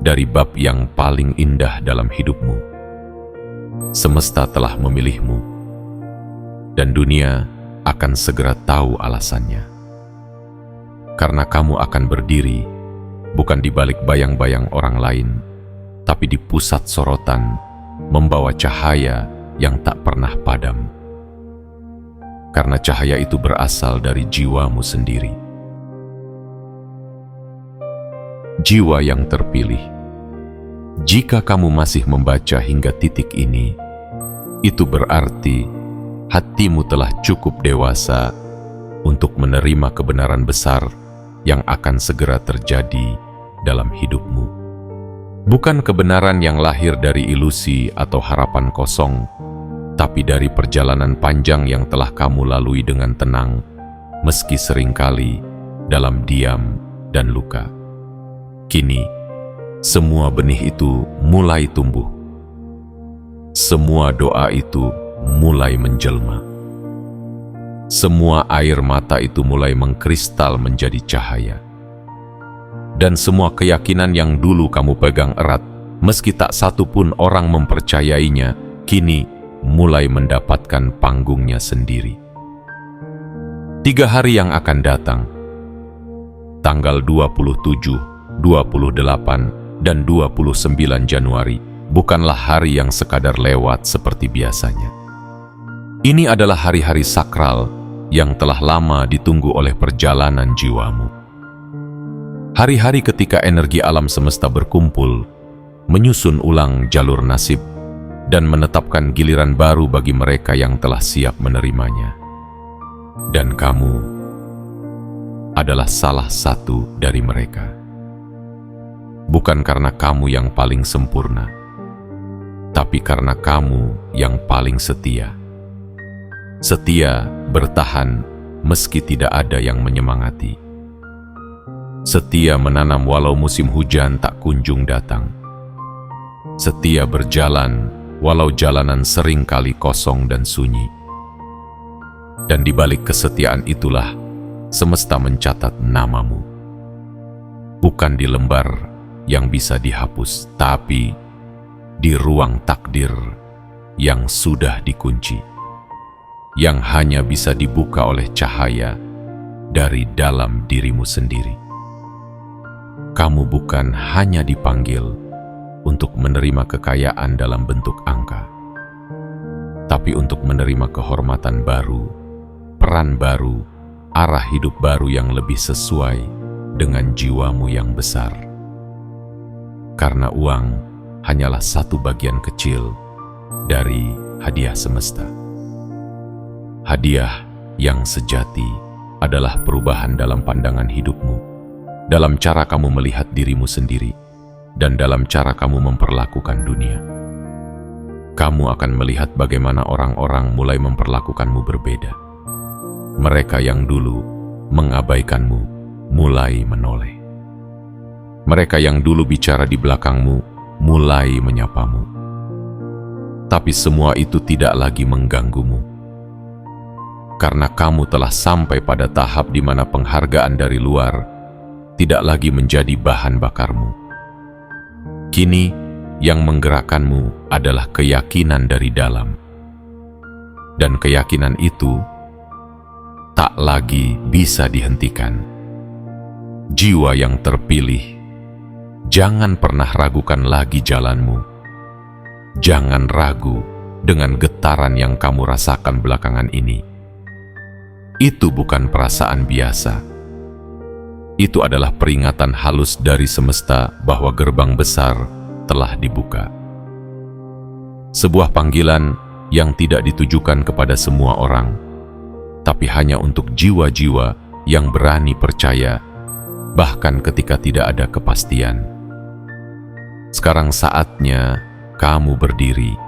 dari bab yang paling indah dalam hidupmu. Semesta telah memilihmu, dan dunia akan segera tahu alasannya. Karena kamu akan berdiri bukan di balik bayang-bayang orang lain, tapi di pusat sorotan, membawa cahaya yang tak pernah padam. Karena cahaya itu berasal dari jiwamu sendiri. Jiwa yang terpilih. Jika kamu masih membaca hingga titik ini, itu berarti hatimu telah cukup dewasa untuk menerima kebenaran besar yang akan segera terjadi dalam hidupmu. Bukan kebenaran yang lahir dari ilusi atau harapan kosong, tapi dari perjalanan panjang yang telah kamu lalui dengan tenang, meski seringkali dalam diam dan luka. Kini, semua benih itu mulai tumbuh. Semua doa itu mulai menjelma. Semua air mata itu mulai mengkristal menjadi cahaya. Dan semua keyakinan yang dulu kamu pegang erat, meski tak satu pun orang mempercayainya, kini mulai mendapatkan panggungnya sendiri. 3 hari yang akan datang, tanggal 27, 28, dan 29 Januari, bukanlah hari yang sekadar lewat seperti biasanya. Ini adalah hari-hari sakral yang telah lama ditunggu oleh perjalanan jiwamu. Hari-hari ketika energi alam semesta berkumpul, menyusun ulang jalur nasib, dan menetapkan giliran baru bagi mereka yang telah siap menerimanya. Dan kamu adalah salah satu dari mereka. Bukan karena kamu yang paling sempurna, tapi karena kamu yang paling setia. Setia bertahan meski tidak ada yang menyemangati. Setia menanam walau musim hujan tak kunjung datang. Setia berjalan walau jalanan sering kali kosong dan sunyi. Dan di balik kesetiaan itulah semesta mencatat namamu. Bukan di lembar yang bisa dihapus, tapi di ruang takdir yang sudah dikunci, yang hanya bisa dibuka oleh cahaya dari dalam dirimu sendiri. Kamu bukan hanya dipanggil untuk menerima kekayaan dalam bentuk angka, tapi untuk menerima kehormatan baru, peran baru, arah hidup baru yang lebih sesuai dengan jiwamu yang besar. Karena uang hanyalah satu bagian kecil dari hadiah semesta. Hadiah yang sejati adalah perubahan dalam pandangan hidupmu, dalam cara kamu melihat dirimu sendiri, dan dalam cara kamu memperlakukan dunia. Kamu akan melihat bagaimana orang-orang mulai memperlakukanmu berbeda. Mereka yang dulu mengabaikanmu mulai menoleh. Mereka yang dulu bicara di belakangmu mulai menyapamu. Tapi semua itu tidak lagi mengganggumu. Karena kamu telah sampai pada tahap di mana penghargaan dari luar tidak lagi menjadi bahan bakarmu. Kini, yang menggerakkanmu adalah keyakinan dari dalam. Dan keyakinan itu tak lagi bisa dihentikan. Jiwa yang terpilih, jangan pernah ragukan lagi jalanmu. Jangan ragu dengan getaran yang kamu rasakan belakangan ini. Itu bukan perasaan biasa. Itu adalah peringatan halus dari semesta bahwa gerbang besar telah dibuka. Sebuah panggilan yang tidak ditujukan kepada semua orang, tapi hanya untuk jiwa-jiwa yang berani percaya, bahkan ketika tidak ada kepastian. Sekarang saatnya kamu berdiri,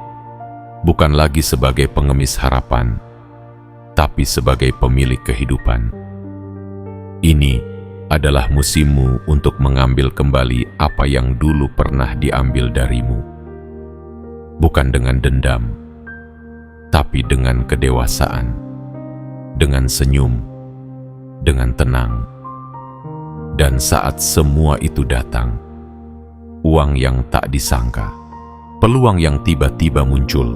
bukan lagi sebagai pengemis harapan, tapi sebagai pemilik kehidupan. Ini adalah musimmu untuk mengambil kembali apa yang dulu pernah diambil darimu. Bukan dengan dendam, tapi dengan kedewasaan, dengan senyum, dengan tenang. Dan saat semua itu datang, uang yang tak disangka, peluang yang tiba-tiba muncul,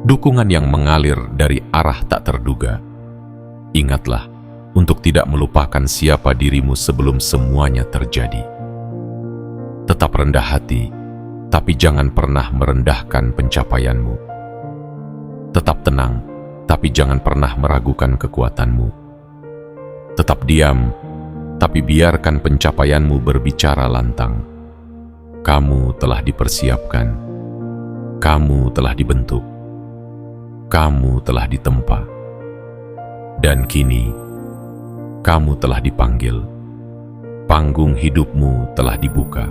dukungan yang mengalir dari arah tak terduga, ingatlah untuk tidak melupakan siapa dirimu sebelum semuanya terjadi. Tetap rendah hati, tapi jangan pernah merendahkan pencapaianmu. Tetap tenang, tapi jangan pernah meragukan kekuatanmu. Tetap diam, tapi biarkan pencapaianmu berbicara lantang. Kamu telah dipersiapkan, kamu telah dibentuk, kamu telah ditempa, dan kini kamu telah dipanggil. Panggung hidupmu telah dibuka.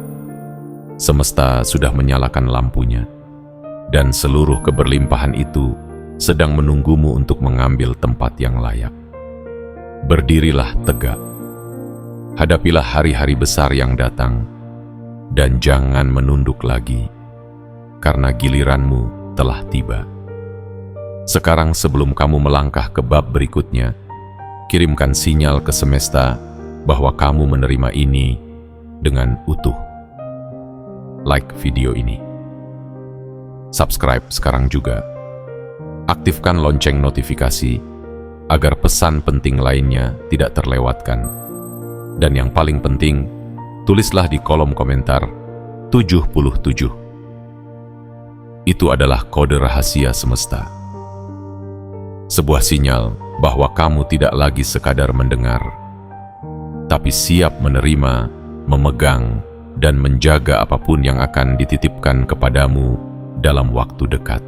Semesta sudah menyalakan lampunya, dan seluruh keberlimpahan itu sedang menunggumu untuk mengambil tempat yang layak. Berdirilah tegak, hadapilah hari-hari besar yang datang, dan jangan menunduk lagi, karena giliranmu telah tiba. Sekarang sebelum kamu melangkah ke bab berikutnya, kirimkan sinyal ke semesta bahwa kamu menerima ini dengan utuh. Like video ini. Subscribe sekarang juga. Aktifkan lonceng notifikasi agar pesan penting lainnya tidak terlewatkan. Dan yang paling penting, tulislah di kolom komentar 77. Itu adalah kode rahasia semesta. Sebuah sinyal bahwa kamu tidak lagi sekadar mendengar, tapi siap menerima, memegang, dan menjaga apapun yang akan dititipkan kepadamu dalam waktu dekat.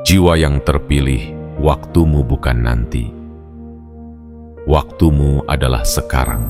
Jiwa yang terpilih, waktumu bukan nanti. Waktumu adalah sekarang.